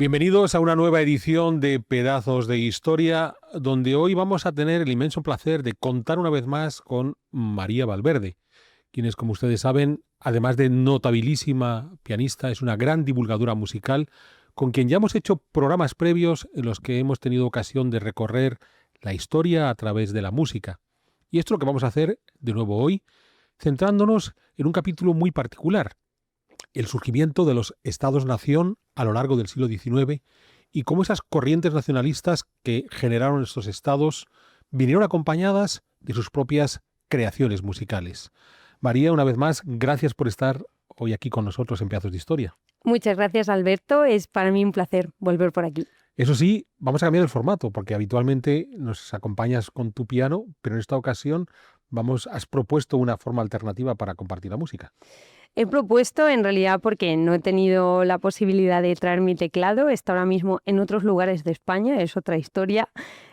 Bienvenidos a una nueva edición de Pedazos de Historia, donde hoy vamos a tener el inmenso placer de contar una vez más con María Valverde, quien es, como ustedes saben, además de notabilísima pianista, es una gran divulgadora musical, con quien ya hemos hecho programas previos en los que hemos tenido ocasión de recorrer la historia a través de la música. Y esto es lo que vamos a hacer de nuevo hoy, centrándonos en un capítulo muy particular: el surgimiento de los estados-nación a lo largo del siglo XIX y cómo esas corrientes nacionalistas que generaron estos estados vinieron acompañadas de sus propias creaciones musicales. María, una vez más, gracias por estar hoy aquí con nosotros en Pedazos de Historia. Muchas gracias, Alberto. Es para mí un placer volver por aquí. Eso sí, vamos a cambiar el formato, porque habitualmente nos acompañas con tu piano, pero en esta ocasión has propuesto una forma alternativa para compartir la música. He propuesto, en realidad, porque no he tenido la posibilidad de traer mi teclado, está ahora mismo en otros lugares de España, es otra historia.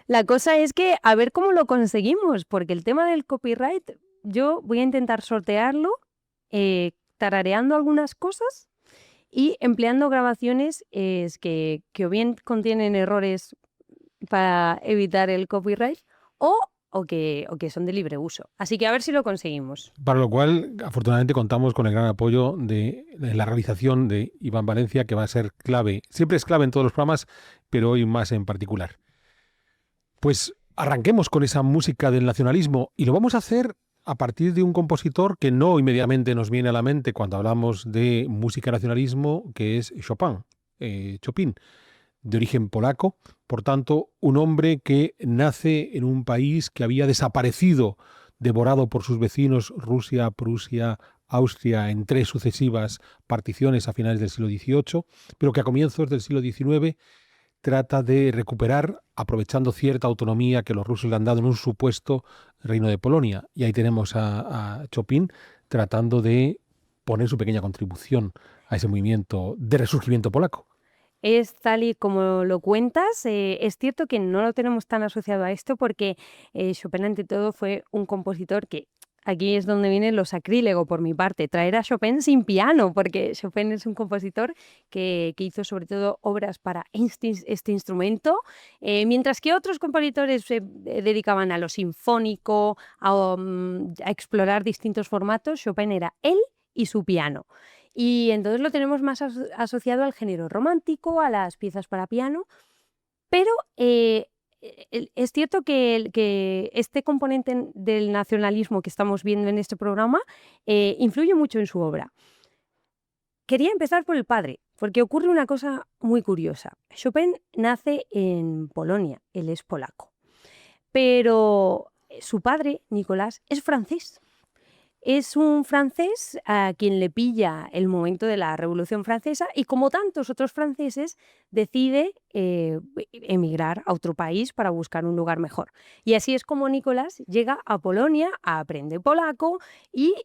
La cosa es que a ver cómo lo conseguimos, porque el tema del copyright, yo voy a intentar sortearlo, tarareando algunas cosas y empleando grabaciones que o bien contienen errores para evitar el copyright o que son de libre uso. Así que a ver si lo conseguimos. Para lo cual, afortunadamente, contamos con el gran apoyo de la realización de Iván Valencia, que va a ser clave. Siempre es clave en todos los programas, pero hoy más en particular. Pues arranquemos con esa música del nacionalismo y lo vamos a hacer a partir de un compositor que no inmediatamente nos viene a la mente cuando hablamos de música nacionalismo, que es Chopin, de origen polaco, por tanto, un hombre que nace en un país que había desaparecido, devorado por sus vecinos Rusia, Prusia, Austria, en 3 sucesivas particiones a finales del siglo XVIII, pero que a comienzos del siglo XIX trata de recuperar, aprovechando cierta autonomía que los rusos le han dado en un supuesto reino de Polonia. Y ahí tenemos a Chopin tratando de poner su pequeña contribución a ese movimiento de resurgimiento polaco. Es tal y como lo cuentas. Es cierto que no lo tenemos tan asociado a esto porque Chopin, ante todo, fue un compositor que aquí es donde viene lo sacrílego por mi parte, traer a Chopin sin piano, porque Chopin es un compositor que hizo sobre todo obras para este instrumento, mientras que otros compositores se dedicaban a lo sinfónico, a explorar distintos formatos. Chopin era él y su piano. Y entonces lo tenemos más asociado al género romántico, a las piezas para piano, pero es cierto que este componente del nacionalismo que estamos viendo en este programa influye mucho en su obra. Quería empezar por el padre, porque ocurre una cosa muy curiosa. Chopin nace en Polonia, él es polaco, pero su padre, Nicolás, es francés. Es un francés a quien le pilla el momento de la Revolución Francesa y, como tantos otros franceses, decide emigrar a otro país para buscar un lugar mejor. Y así es como Nicolás llega a Polonia, aprende polaco y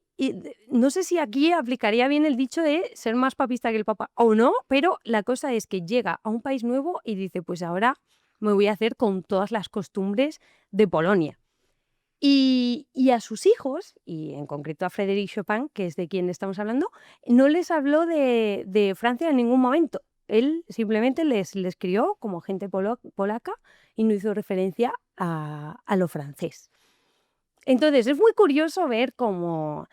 no sé si aquí aplicaría bien el dicho de ser más papista que el Papa o no, pero la cosa es que llega a un país nuevo y dice, pues ahora me voy a hacer con todas las costumbres de Polonia. Y a sus hijos, y en concreto a Frédéric Chopin, que es de quien estamos hablando, no les habló de Francia en ningún momento. Él simplemente les crió como gente polaca y no hizo referencia a lo francés. Entonces, es muy curioso ver cómo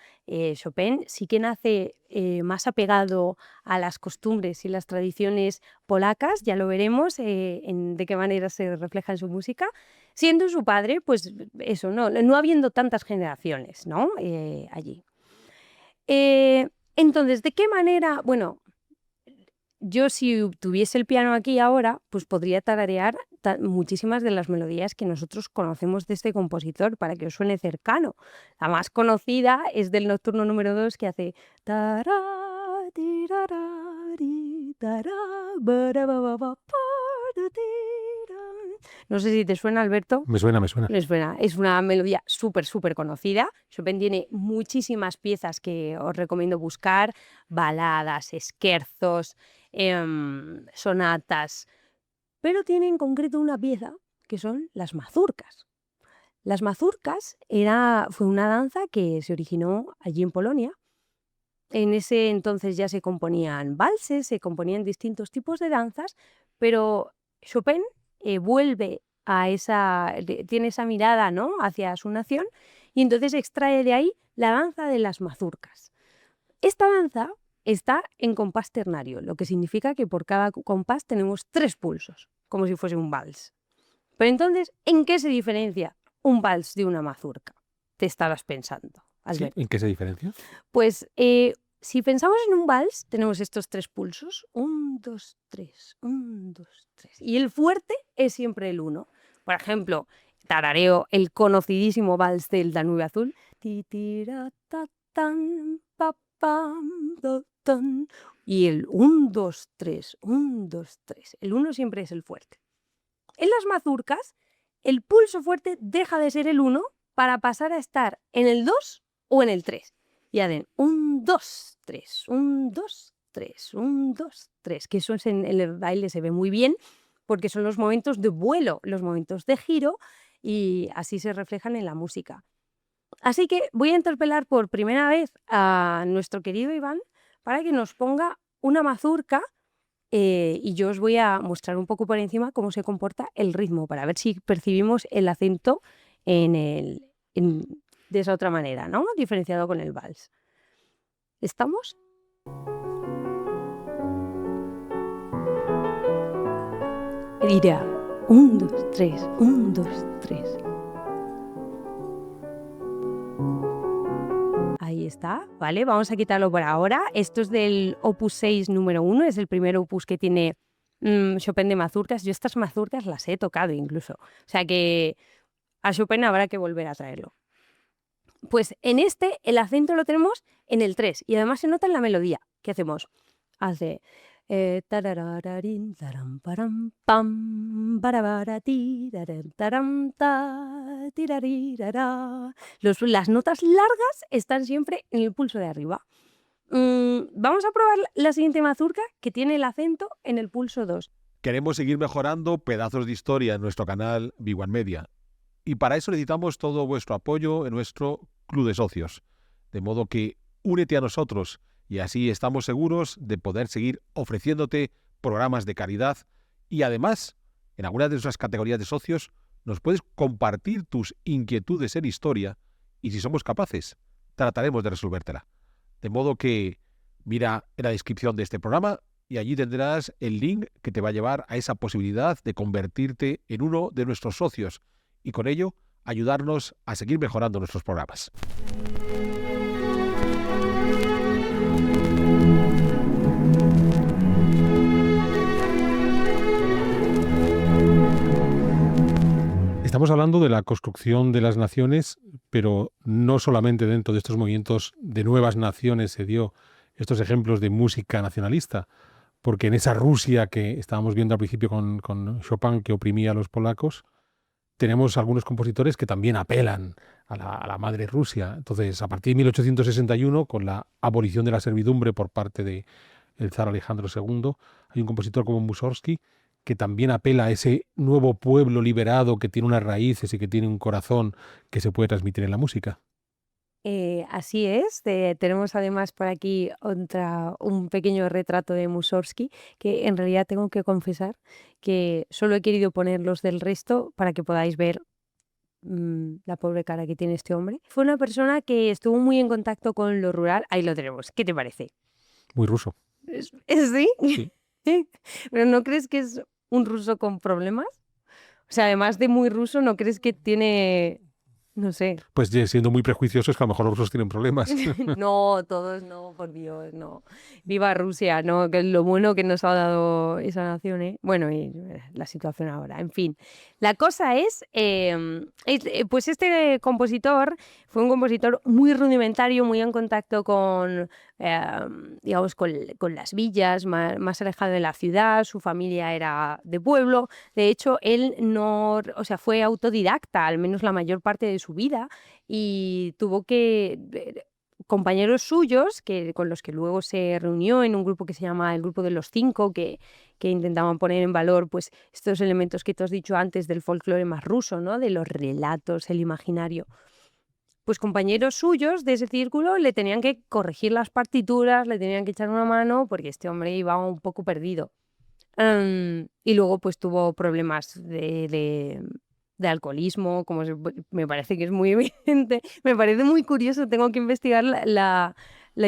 Chopin sí que nace más apegado a las costumbres y las tradiciones polacas, ya lo veremos de qué manera se refleja en su música, siendo su padre, pues eso, no habiendo tantas generaciones, ¿no? Allí. Entonces, ¿de qué manera? Bueno, yo si tuviese el piano aquí ahora, pues podría tararear muchísimas de las melodías que nosotros conocemos de este compositor para que os suene cercano. La más conocida es del Nocturno número 2, que hace tará, tirarari, tará, barababa, pardatira. No sé si te suena, Alberto. Me suena, me suena. Les suena. Es una melodía súper, súper conocida. Chopin tiene muchísimas piezas que os recomiendo buscar: baladas, scherzos, sonatas, pero tiene en concreto una pieza que son las mazurcas. Las mazurcas fue una danza que se originó allí en Polonia En ese entonces ya se componían valses, se componían distintos tipos de danzas, pero Chopin vuelve a tiene esa mirada, ¿no?, hacia su nación, y entonces extrae de ahí la danza de las mazurcas. Esta danza está en compás ternario, lo que significa que por cada compás tenemos 3 pulsos, como si fuese un vals. Pero entonces, ¿en qué se diferencia un vals de una mazurca? Te estarás pensando, ¿Sí? Albert. ¿En qué se diferencia? Pues si pensamos en un vals, tenemos estos 3 pulsos, 1, 2, 3, 1, 2, 3. Y el fuerte es siempre el 1. Por ejemplo, tarareo el conocidísimo vals del Danubio Azul. Ti, ti, ra, ta, tan, pa, pam, do, tan. Y el 1, 2, 3, 1, 2, 3. El 1 siempre es el fuerte. En las mazurcas, el pulso fuerte deja de ser el 1 para pasar a estar en el 2 o en el 3. Y hacen 1, 2, 3, 1, 2, 3, 1, 2, 3, que eso en el baile se ve muy bien porque son los momentos de vuelo, los momentos de giro, y así se reflejan en la música. Así que voy a interpelar por primera vez a nuestro querido Iván para que nos ponga una mazurca, y yo os voy a mostrar un poco por encima cómo se comporta el ritmo, para ver si percibimos el acento de esa otra manera, ¿no?, diferenciado con el vals. ¿Estamos? Dirá 1, 2, 3, 1, 2, 3. Ahí está, ¿vale? Vamos a quitarlo por ahora. Esto es del Opus 6 número 1, es el primer opus que tiene Chopin de mazurcas. Yo estas mazurcas las he tocado incluso. O sea que a Chopin habrá que volver a traerlo. Pues en este el acento lo tenemos en el 3 y además se nota en la melodía. ¿Qué hacemos? Hace tararararin, taram, param, pam, barabara, taram, ta, tirarirara. Las notas largas están siempre en el pulso de arriba. Vamos a probar la siguiente mazurca, que tiene el acento en el pulso 2. Queremos seguir mejorando pedazos de historia en nuestro canal Big One Media. Y para eso necesitamos todo vuestro apoyo en nuestro club de socios. De modo que únete a nosotros y así estamos seguros de poder seguir ofreciéndote programas de calidad y además, en algunas de nuestras categorías de socios, nos puedes compartir tus inquietudes en historia y si somos capaces, trataremos de resolvértela. De modo que mira en la descripción de este programa y allí tendrás el link que te va a llevar a esa posibilidad de convertirte en uno de nuestros socios y con ello ayudarnos a seguir mejorando nuestros programas. Estamos hablando de la construcción de las naciones, pero no solamente dentro de estos movimientos de nuevas naciones se dio estos ejemplos de música nacionalista, porque en esa Rusia que estábamos viendo al principio con Chopin, que oprimía a los polacos, tenemos algunos compositores que también apelan a la madre Rusia. Entonces, a partir de 1861, con la abolición de la servidumbre por parte del zar Alejandro II, hay un compositor como Mussorgsky que también apela a ese nuevo pueblo liberado que tiene unas raíces y que tiene un corazón que se puede transmitir en la música. Así es, tenemos además por aquí un pequeño retrato de Mussorgsky, que en realidad tengo que confesar que solo he querido poner los del resto para que podáis ver la pobre cara que tiene este hombre. Fue una persona que estuvo muy en contacto con lo rural. Ahí lo tenemos. ¿Qué te parece? Muy ruso. ¿Sí? Sí. ¿Pero no crees que es un ruso con problemas? O sea, además de muy ruso, ¿no crees que tiene, no sé? Pues siendo muy prejuiciosos, que a lo mejor los rusos tienen problemas. No, todos no, por Dios, no. Viva Rusia, ¿no? Que es lo bueno que nos ha dado esa nación, ¿eh? Bueno, y la situación ahora, en fin. La cosa es, pues este compositor fue un compositor muy rudimentario, muy en contacto con, digamos, con las villas, más alejado de la ciudad. Su familia era de pueblo. De hecho, él no, o sea, fue autodidacta, al menos la mayor parte de su vida, y tuvo que compañeros suyos con los que luego se reunió en un grupo que se llama el Grupo de los Cinco, que intentaban poner en valor pues estos elementos que tú has dicho antes del folclore más ruso, ¿no? De los relatos, el imaginario. pues compañeros suyos de ese círculo le tenían que corregir las partituras, le tenían que echar una mano porque este hombre iba un poco perdido. Y luego pues tuvo problemas de alcoholismo, me parece que es muy evidente. Me parece muy curioso, tengo que investigar la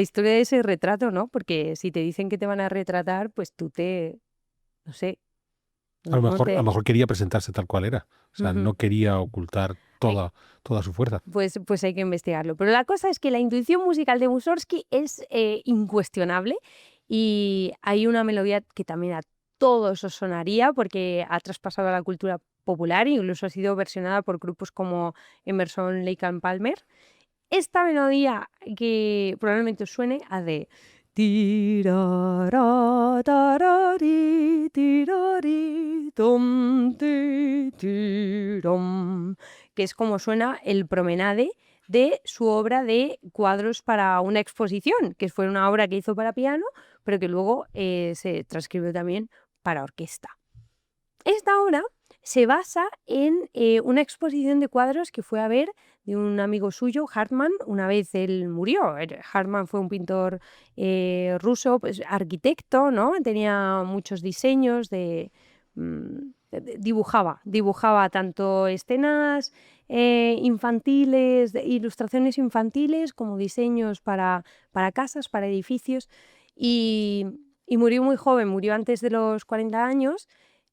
historia de ese retrato, ¿no? Porque si te dicen que te van a retratar, pues no sé, A lo no mejor, a lo te... mejor quería presentarse tal cual era. O sea, Ujú. no quería ocultar Hay toda su fuerza. Pues hay que investigarlo. Pero la cosa es que la intuición musical de Mussorgsky es incuestionable y hay una melodía que también a todos os sonaría porque ha traspasado a la cultura popular e incluso ha sido versionada por grupos como Emerson, Lake and Palmer. Esta melodía que probablemente os suene a de tirara, tarari, tirari, tom, ti, tirom, que es como suena el promenade de su obra de cuadros para una exposición, que fue una obra que hizo para piano, pero que luego se transcribió también para orquesta. Esta obra se basa en una exposición de cuadros que fue a ver de un amigo suyo, Hartmann. Una vez él murió. Hartmann fue un pintor ruso, pues arquitecto, ¿no? Tenía muchos diseños dibujaba tanto escenas infantiles, ilustraciones infantiles, como diseños para casas, para edificios. Y, y murió muy joven, murió antes de los 40 años.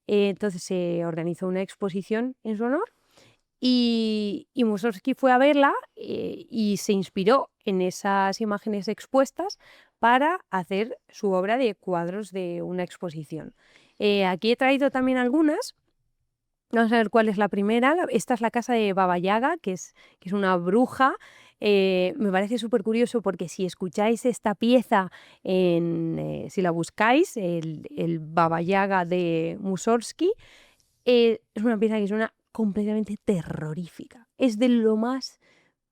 Entonces se organizó una exposición en su honor y Mussorgsky fue a verla y se inspiró en esas imágenes expuestas para hacer su obra de cuadros de una exposición. Aquí he traído también algunas. Vamos a ver cuál es la primera. Esta es la casa de Baba Yaga, que es una bruja. Me parece súper curioso porque si escucháis esta pieza, si la buscáis, el Baba Yaga de Mussorgsky, es una pieza que suena completamente terrorífica. Es de lo más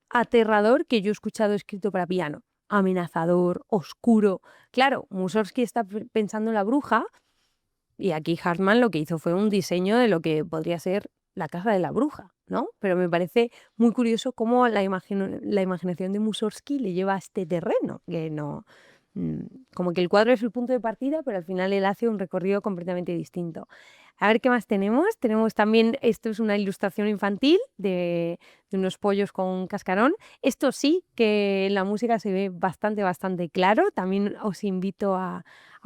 aterrador que yo he escuchado escrito para piano. Amenazador, oscuro. Claro, Mussorgsky está pensando en la bruja y aquí Hartmann lo que hizo fue un diseño de lo que podría ser la casa de la bruja, ¿no? Pero me parece muy curioso cómo la imaginación de Mussorgsky le lleva a este terreno, que no... Como que el cuadro es el punto de partida, pero al final él hace un recorrido completamente distinto. A ver qué más tenemos. Tenemos también, esto es una ilustración infantil de unos pollos con cascarón. Esto sí que en la música se ve bastante claro. También os invito a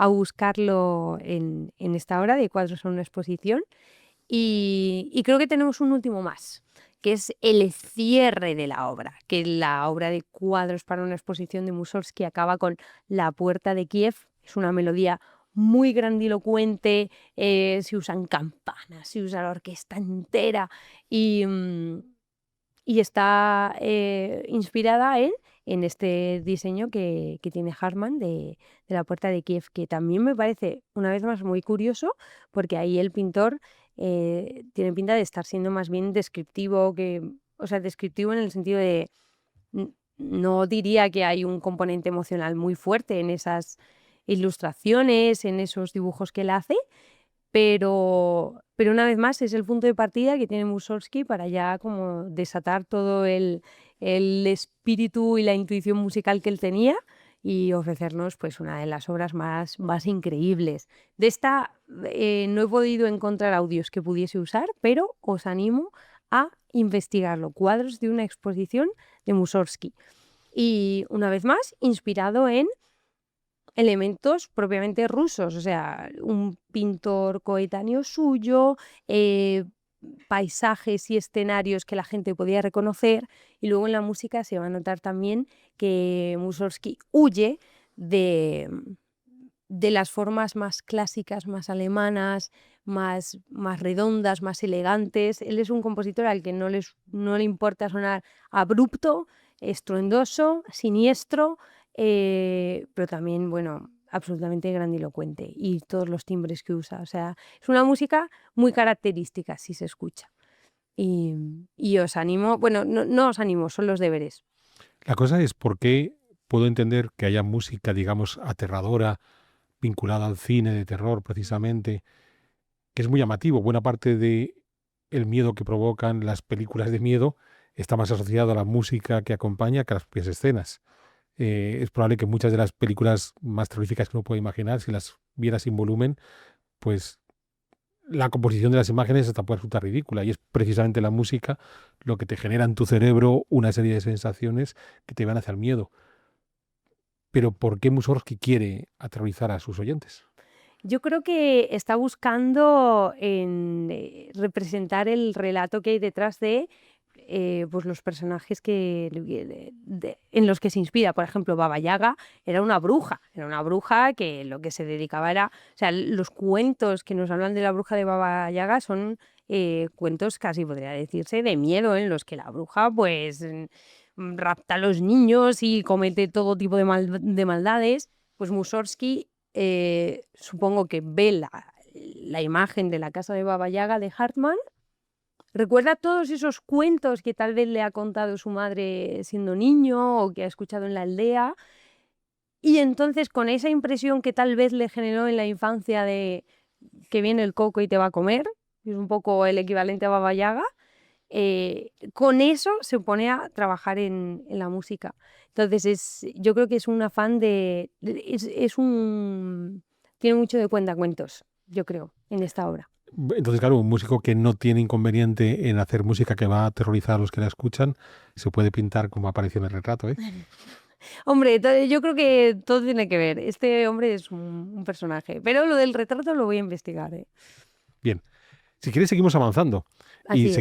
buscarlo en esta obra de cuadros en una exposición. Y creo que tenemos un último más, que es el cierre de la obra, que la obra de cuadros para una exposición de Mussorgsky acaba con La puerta de Kiev. Es una melodía muy grandilocuente, se usan campanas, se usa la orquesta entera y, y está inspirada en este diseño que tiene Hartmann de la puerta de Kiev, que también me parece, una vez más, muy curioso, porque ahí el pintor tiene pinta de estar siendo más bien descriptivo, o sea, descriptivo en el sentido de, no diría que hay un componente emocional muy fuerte en esas ilustraciones, en esos dibujos que él hace, pero una vez más es el punto de partida que tiene Mussorgsky para ya como desatar todo el espíritu y la intuición musical que él tenía y ofrecernos pues una de las obras más increíbles. De esta no he podido encontrar audios que pudiese usar, pero os animo a investigarlo. Cuadros de una exposición de Mussorgsky. Y una vez más, inspirado en elementos propiamente rusos, o sea, un pintor coetáneo suyo, paisajes y escenarios que la gente podía reconocer, y luego en la música se va a notar también que Mussorgsky huye de, de las formas más clásicas, más alemanas, más redondas, más elegantes. Él es un compositor al que no le importa sonar abrupto, estruendoso, siniestro, pero también, bueno, absolutamente grandilocuente y todos los timbres que usa. O sea, es una música muy característica si se escucha. Y os animo, bueno, no os animo, son los deberes. La cosa es por qué puedo entender que haya música, digamos, aterradora, vinculada al cine de terror precisamente, que es muy llamativo. Buena parte de el miedo que provocan las películas de miedo está más asociado a la música que acompaña que a las propias escenas. Es probable que muchas de las películas más terroríficas que uno puede imaginar, si las viera sin volumen, pues la composición de las imágenes hasta puede resultar ridícula, y es precisamente la música lo que te genera en tu cerebro una serie de sensaciones que te van hacia el miedo. Pero ¿por qué Mussorgsky quiere aterrorizar a sus oyentes? Yo creo que está buscando representar el relato que hay detrás de pues los personajes en los que se inspira. Por ejemplo, Baba Yaga era una bruja que lo que se dedicaba era, o sea, los cuentos que nos hablan de la bruja de Baba Yaga son cuentos casi podría decirse de miedo, en los que la bruja pues rapta a los niños y comete todo tipo de maldades. Pues Mussorgsky supongo que ve la imagen de la casa de Baba Yaga de Hartmann, recuerda todos esos cuentos que tal vez le ha contado su madre siendo niño o que ha escuchado en la aldea, y entonces con esa impresión que tal vez le generó en la infancia de que viene el coco y te va a comer, que es un poco el equivalente a Baba Yaga, con eso se pone a trabajar en la música. Entonces yo creo que es un afán tiene mucho de cuentacuentos, yo creo, en esta obra. Entonces, claro, un músico que no tiene inconveniente en hacer música que va a aterrorizar a los que la escuchan, se puede pintar como apareció en el retrato, ¿eh? Hombre, yo creo que todo tiene que ver. Este hombre es un personaje, pero lo del retrato lo voy a investigar, ¿eh? Bien, si quieres seguimos avanzando y Así es.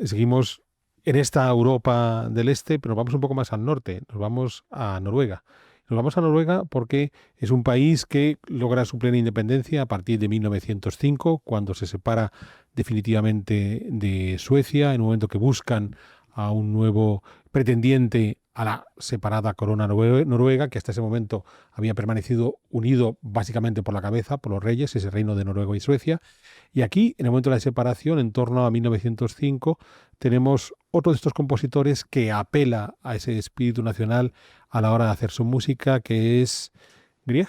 seguimos en esta Europa del Este, pero nos vamos un poco más al norte, nos vamos a Noruega. Nos vamos a Noruega porque es un país que logra su plena independencia a partir de 1905, cuando se separa definitivamente de Suecia, en un momento que buscan a un nuevo pretendiente a la separada corona noruega, que hasta ese momento había permanecido unido básicamente por la cabeza, por los reyes, ese reino de Noruega y Suecia. Y aquí, en el momento de la separación, en torno a 1905, tenemos otro de estos compositores que apela a ese espíritu nacional a la hora de hacer su música, que es Grieg.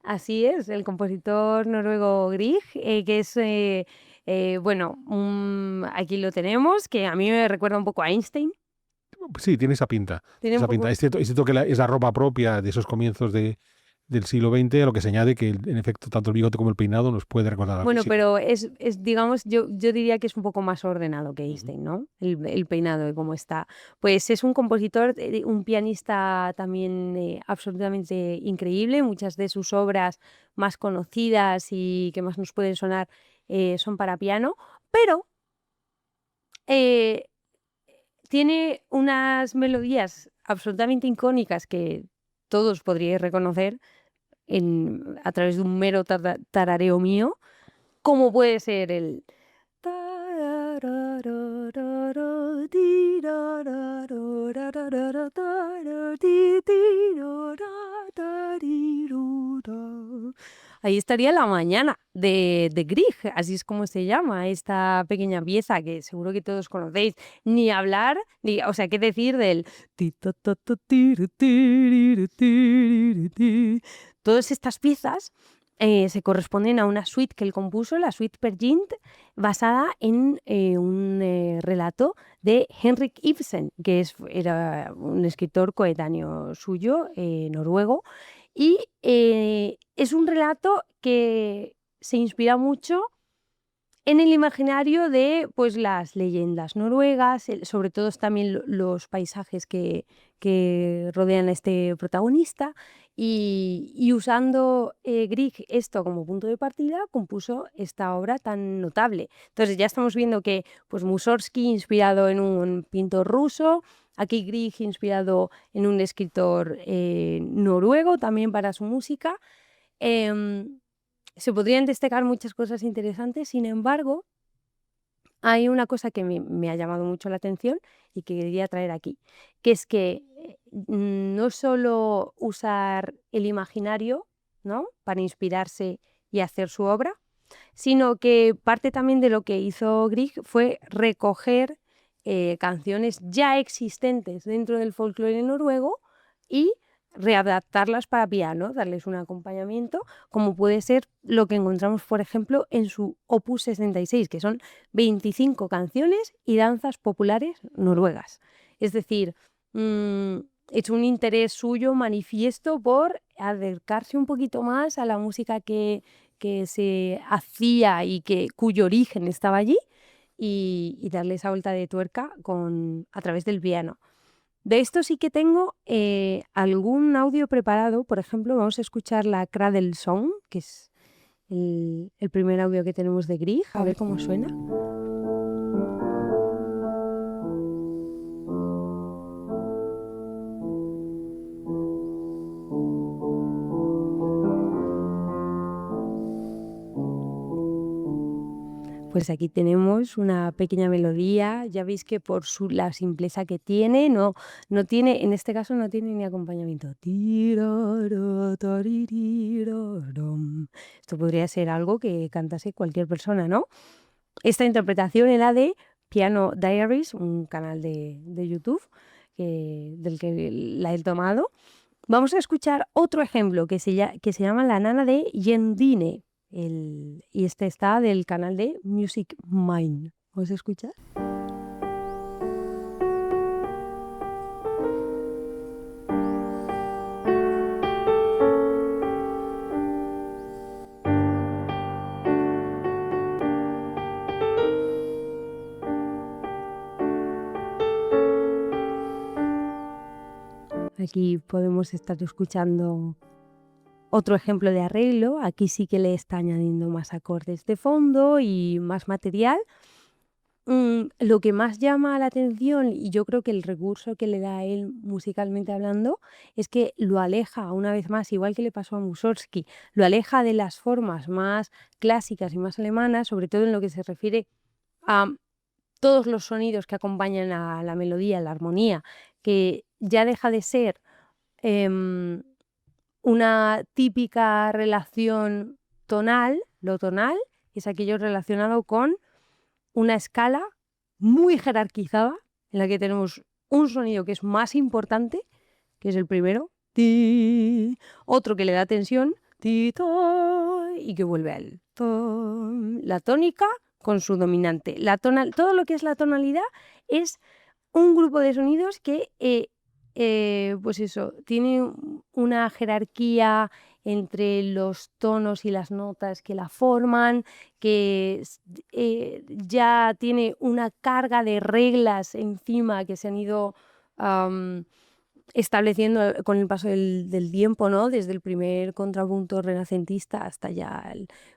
Así es, el compositor noruego Grieg, que es, bueno, aquí lo tenemos, que a mí me recuerda un poco a Einstein. Sí, tiene esa pinta. Tiene un Esa pinta. poco. Es cierto que es la ropa propia de esos comienzos del siglo XX, a lo que se añade que, en efecto, tanto el bigote como el peinado nos puede recordar al Bueno, físico. pero digamos, yo diría que es un poco más ordenado que Einstein, ¿no? El peinado de cómo está. Pues es un compositor, un pianista también absolutamente increíble. Muchas de sus obras más conocidas y que más nos pueden sonar son para piano, pero eh, tiene unas melodías absolutamente icónicas que todos podríais reconocer a través de un mero tarareo mío, como puede ser el ahí estaría La mañana de Grieg, así es como se llama esta pequeña pieza que seguro que todos conocéis. Ni hablar, o sea, qué decir del todas estas piezas se corresponden a una suite que él compuso, la suite Per Gynt, basada en un relato de Henrik Ibsen, que era un escritor coetáneo suyo, noruego, y es un relato que se inspira mucho en el imaginario de pues, las leyendas noruegas, sobre todo también los paisajes que rodean a este protagonista, y usando Grieg esto como punto de partida, compuso esta obra tan notable. Entonces ya estamos viendo que pues, Mussorgsky inspirado en un pintor ruso, aquí Grieg inspirado en un escritor noruego también para su música. Se podrían destacar muchas cosas interesantes, sin embargo, hay una cosa que me ha llamado mucho la atención y que quería traer aquí, que es que no solo usar el imaginario, ¿no?, para inspirarse y hacer su obra, sino que parte también de lo que hizo Grieg fue recoger canciones ya existentes dentro del folclore noruego y readaptarlas para piano, darles un acompañamiento, como puede ser lo que encontramos, por ejemplo, en su Opus 66, que son 25 canciones y danzas populares noruegas. Es decir, es un interés suyo manifiesto por acercarse un poquito más a la música que se hacía y cuyo origen estaba allí y darle esa vuelta de tuerca a través del piano. De esto sí que tengo algún audio preparado. Por ejemplo, vamos a escuchar la Cradle Song, que es el primer audio que tenemos de Grieg, a ver cómo suena. Pues aquí tenemos una pequeña melodía. Ya veis que por la simpleza que tiene, no tiene, en este caso no tiene ni acompañamiento. Esto podría ser algo que cantase cualquier persona, ¿no? Esta interpretación era de Piano Diaries, un canal de YouTube del que la he tomado. Vamos a escuchar otro ejemplo que se llama La nana de Yendine. Y este está del canal de Music Mine. ¿Vamos a escuchar? Aquí podemos estar escuchando otro ejemplo de arreglo. Aquí sí que le está añadiendo más acordes de fondo y más material. Lo que más llama la atención, y yo creo que el recurso que le da a él musicalmente hablando, es que lo aleja, una vez más, igual que le pasó a Mussorgsky, lo aleja de las formas más clásicas y más alemanas, sobre todo en lo que se refiere a todos los sonidos que acompañan a la melodía, la armonía, que ya deja de ser una típica relación tonal. Lo tonal es aquello relacionado con una escala muy jerarquizada en la que tenemos un sonido que es más importante, que es el primero, ti, otro que le da tensión, ti, to, y que vuelve al to, la tónica con su dominante. Todo lo que es la tonalidad es un grupo de sonidos que pues eso, tiene una jerarquía entre los tonos y las notas que la forman, que ya tiene una carga de reglas encima que se han ido estableciendo con el paso del tiempo, ¿no? Desde el primer contrapunto renacentista hasta ya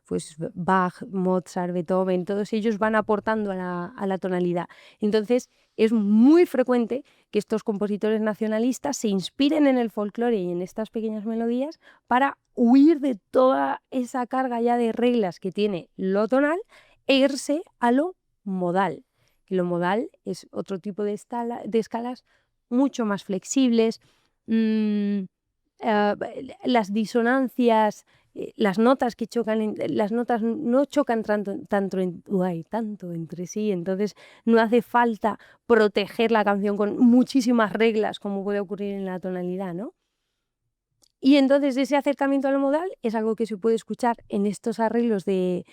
pues Bach, Mozart, Beethoven, todos ellos van aportando a la tonalidad. Entonces, es muy frecuente que estos compositores nacionalistas se inspiren en el folclore y en estas pequeñas melodías para huir de toda esa carga ya de reglas que tiene lo tonal e irse a lo modal. Y lo modal es otro tipo de escalas mucho más flexibles. Las disonancias, las notas que chocan, las notas no chocan tanto entre sí, entonces no hace falta proteger la canción con muchísimas reglas como puede ocurrir en la tonalidad, ¿no? Y entonces ese acercamiento a lo modal es algo que se puede escuchar en estos arreglos de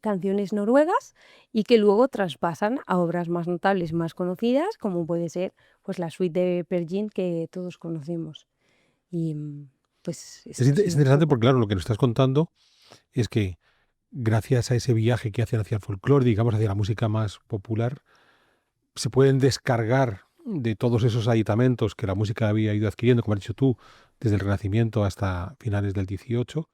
canciones noruegas y que luego traspasan a obras más notables, más conocidas, como puede ser pues la suite de Peer Gynt que todos conocemos. Y pues Es interesante porque, claro, lo que nos estás contando es que gracias a ese viaje que hacen hacia el folclore, digamos, hacia la música más popular, se pueden descargar de todos esos aditamentos que la música había ido adquiriendo, como has dicho tú, desde el Renacimiento hasta finales del XVIII.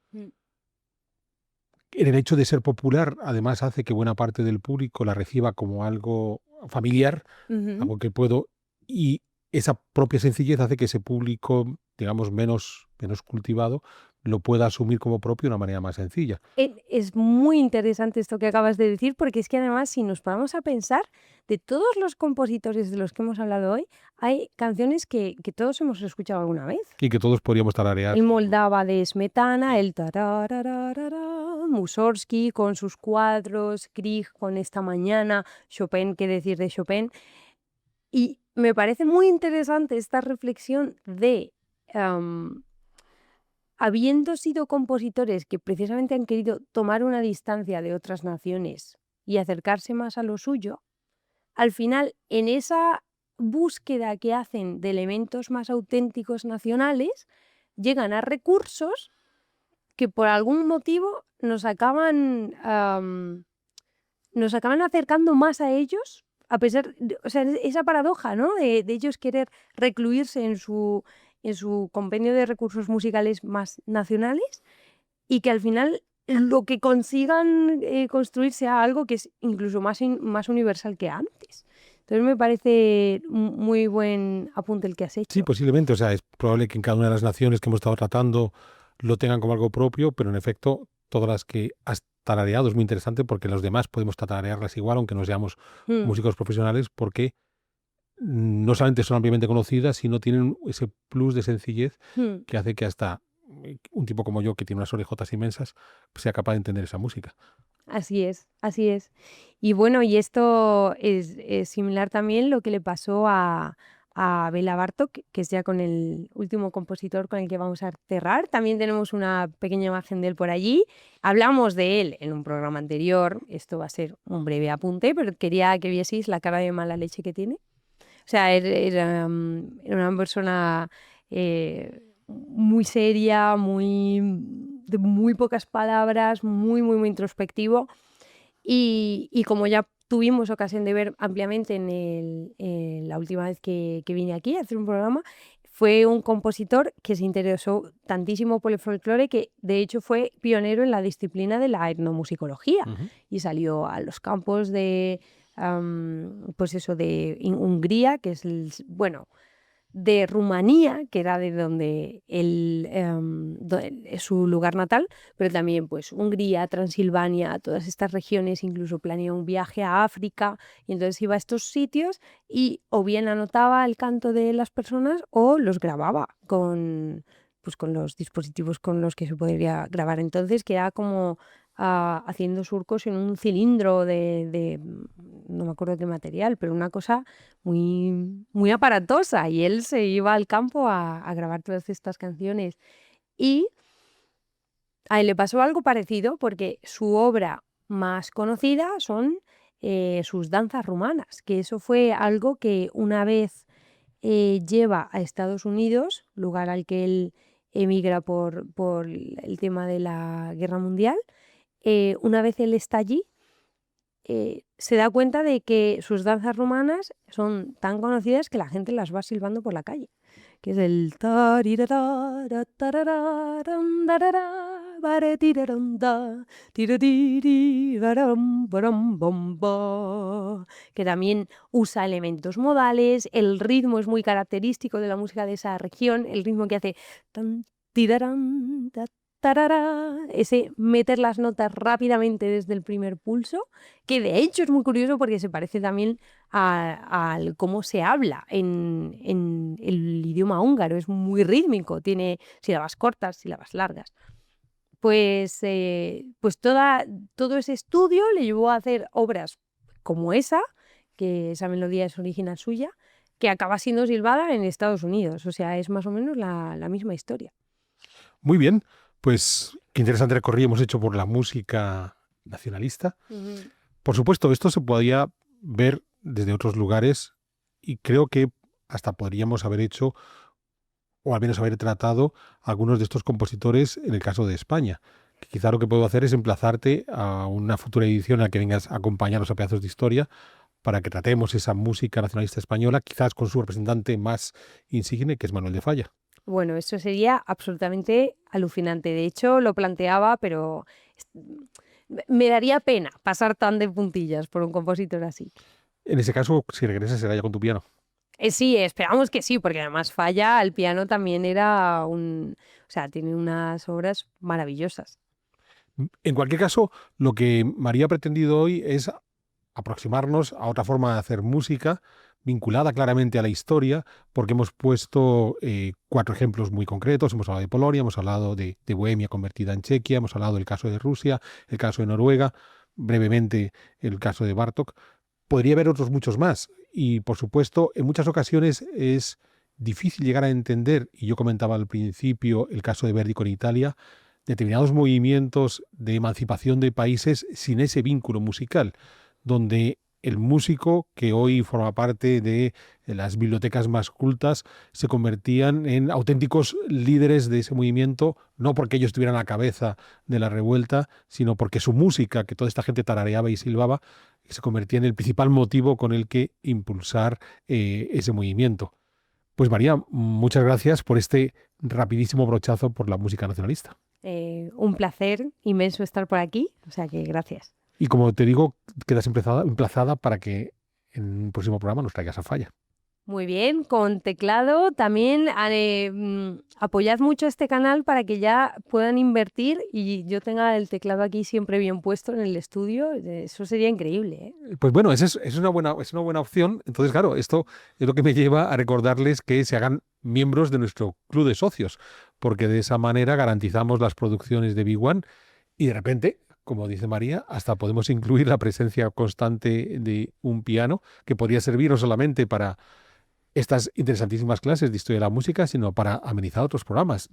En el hecho de ser popular, además, hace que buena parte del público la reciba como algo familiar, algo que puedo, y esa propia sencillez hace que ese público, digamos, menos cultivado, lo pueda asumir como propio de una manera más sencilla. Es muy interesante esto que acabas de decir, porque es que además, si nos paramos a pensar, de todos los compositores de los que hemos hablado hoy, hay canciones que todos hemos escuchado alguna vez. Y que todos podríamos tararear. El Moldava de Smetana, el tararararara, Mussorgsky con sus cuadros, Grieg con Esta mañana, Chopin, qué decir de Chopin. Y me parece muy interesante esta reflexión de habiendo sido compositores que precisamente han querido tomar una distancia de otras naciones y acercarse más a lo suyo, al final en esa búsqueda que hacen de elementos más auténticos nacionales, llegan a recursos que por algún motivo nos acaban acercando más a ellos, a pesar de, o sea, esa paradoja, ¿no? De ellos querer recluirse en su compendio de recursos musicales más nacionales y que al final lo que consigan construir sea algo que es incluso más universal que antes. Entonces me parece muy buen apunte el que has Sí, hecho. posiblemente. O sea, es probable que en cada una de las naciones que hemos estado tratando lo tengan como algo propio, pero en efecto, todas las que has tarareado es muy interesante porque los demás podemos tararearlas igual, aunque no seamos Mm, músicos profesionales, porque no solamente son ampliamente conocidas, sino tienen ese plus de sencillez mm. que hace que hasta un tipo como yo, que tiene unas orejotas inmensas, pues sea capaz de entender esa música. Así es, así es. Y bueno, y esto es similar también lo que le pasó a Bela Bartók, que es ya con el último compositor con el que vamos a cerrar. También tenemos una pequeña imagen de él por allí. Hablamos de él en un programa anterior. Esto va a ser un breve apunte, pero quería que vieseis la cara de mala leche que tiene. O sea, era una persona muy seria, de muy pocas palabras, muy introspectivo. Y como ya tuvimos ocasión de ver ampliamente en la última vez que vine aquí a hacer un programa, fue un compositor que se interesó tantísimo por el folclore que de hecho fue pionero en la disciplina de la etnomusicología Ujú. y salió a los campos de, pues eso, de Hungría, que es bueno, de Rumanía, que era de donde es su lugar natal, pero también pues Hungría, Transilvania, todas estas regiones, incluso planeó un viaje a África y entonces iba a estos sitios y o bien anotaba el canto de las personas o los grababa con los dispositivos con los que se podría grabar. Entonces queda como haciendo surcos en un cilindro no me acuerdo qué material, pero una cosa muy aparatosa. Y él se iba al campo a grabar todas estas canciones. Y a él le pasó algo parecido porque su obra más conocida son sus danzas rumanas, que eso fue algo que una vez lleva a Estados Unidos, lugar al que él emigra por el tema de la Guerra Mundial. Una vez él está allí, se da cuenta de que sus danzas rumanas son tan conocidas que la gente las va silbando por la calle, que es el tarirara, tarararam, darara, baretiraram, da, tiririraram, baram, bam, ba, que también usa elementos modales. El ritmo es muy característico de la música de esa región, el ritmo que hace tan, tiraram, ta, tarara, ese meter las notas rápidamente desde el primer pulso, que de hecho es muy curioso porque se parece también al cómo se habla en el idioma húngaro. Es muy rítmico, tiene sílabas cortas, sílabas largas. Pues todo ese estudio le llevó a hacer obras como que esa melodía es original suya, que acaba siendo silbada en Estados Unidos. O sea, es más o menos la misma historia. Muy bien, pues qué interesante recorrido hemos hecho por la música nacionalista. Ujú. Por supuesto, esto se podía ver desde otros lugares y creo que hasta podríamos haber hecho, o al menos haber tratado, algunos de estos compositores en el caso de España. Que quizá lo que puedo hacer es emplazarte a una futura edición a la que vengas a acompañarnos a pedazos de historia para que tratemos esa música nacionalista española, quizás con su representante más insigne, que es Manuel de Falla. Bueno, eso sería absolutamente alucinante. De hecho, lo planteaba, pero me daría pena pasar tan de puntillas por un compositor así. En ese caso, si regresas, será ya con tu piano. Sí, esperamos que sí, porque además Falla al piano también era o sea, tiene unas obras maravillosas. En cualquier caso, lo que María ha pretendido hoy es aproximarnos a otra forma de hacer música vinculada claramente a la historia, porque hemos puesto 4 ejemplos muy concretos. Hemos hablado de Polonia, hemos hablado de Bohemia convertida en Chequia, hemos hablado del caso de Rusia, el caso de Noruega, brevemente el caso de Bartók. Podría haber otros muchos más y, por supuesto, en muchas ocasiones es difícil llegar a entender, y yo comentaba al principio el caso de Verdi con Italia, determinados movimientos de emancipación de países sin ese vínculo musical, donde el músico que hoy forma parte de las bibliotecas más cultas se convertían en auténticos líderes de ese movimiento, no porque ellos estuvieran a la cabeza de la revuelta, sino porque su música, que toda esta gente tarareaba y silbaba, se convertía en el principal motivo con el que impulsar ese movimiento. Pues María, muchas gracias por este rapidísimo brochazo por la música nacionalista. Un placer inmenso estar por aquí, o sea que gracias. Y como te digo, quedas emplazada para que en un próximo programa nos traigas a Falla. Muy bien, con teclado también apoyad mucho este canal para que ya puedan invertir y yo tenga el teclado aquí siempre bien puesto en el estudio. Eso sería increíble, ¿eh? Pues bueno, es una buena opción. Entonces, claro, esto es lo que me lleva a recordarles que se hagan miembros de nuestro club de socios, porque de esa manera garantizamos las producciones de Big One y de repente, como dice María, hasta podemos incluir la presencia constante de un piano que podría servir no solamente para estas interesantísimas clases de historia de la música, sino para amenizar otros programas.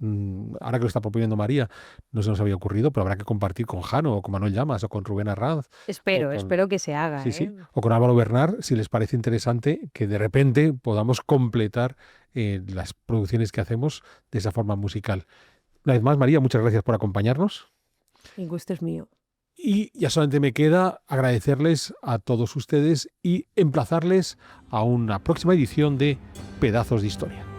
Ahora que lo está proponiendo María, no se nos había ocurrido, pero habrá que compartir con Jano, o con Manuel Llamas, o con Rubén Arranz. Espero que se haga. Sí, o con Álvaro Bernard, si les parece interesante que de repente podamos completar las producciones que hacemos de esa forma musical. Una vez más, María, muchas gracias por acompañarnos. El gusto es mío. Y ya solamente me queda agradecerles a todos ustedes y emplazarles a una próxima edición de Pedazos de Historia.